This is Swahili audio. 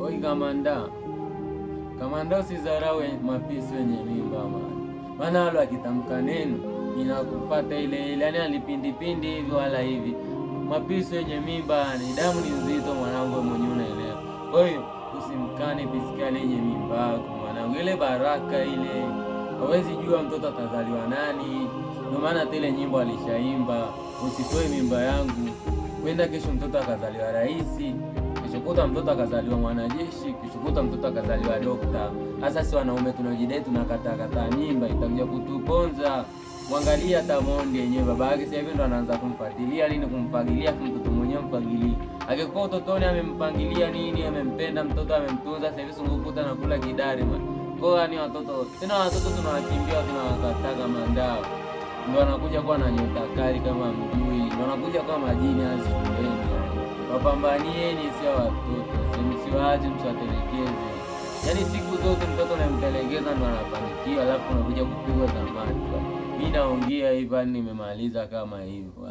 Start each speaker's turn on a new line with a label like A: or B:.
A: Oi kamanda usizarau mapisi wenye mimba maana wale akitamka neno inakufuata ile ile, yani alipindipindi hivi wala hivi. Mapisi wenye mimba ni damu ni nzito mwanangu, mwenyewe unaelewa. Kwa hiyo usimkane pisikali yenye mimba yako mwanangu, ile baraka ile hawezi jua mtoto atazaliwa nani. Ndio maana tele nyimbo alishaimba, usitoe mimba yangu, kwenda kesho mtoto akazaliwa raisi, kesho kuta mtoto akazaliwa mwanajeshi, kesho kuta mtoto akazaliwa dokta. Sasa si wanaume tunajidai tunakataa mimba, itakuja kutuponza. Mwangalia hata Mondi yenyewe baba yake sasa hivi ndo anaanza kumfuatilia nini, kumfagilia mtoto mwenyewe mfagilia. Akikuwa utotoni amempangilia nini, amempenda mtoto, amemtunza, sasa hivi sungukuta na kula kidari man. Kwa ni watoto tunawakimbia, tunawakataga mandao. Ndio wanakuja kwa na nyota kali kama mjui. Ndio wanakuja kwa majini shuleni. Wapambanieni sio watoto. Msiwaache, msiwatelekeze. Yaani siku zote mtoto unamtelekeza ndo anafanikiwa, alafu unakuja kupigwa zamani. Mimi naongea hivi nimemaliza kama hivyo.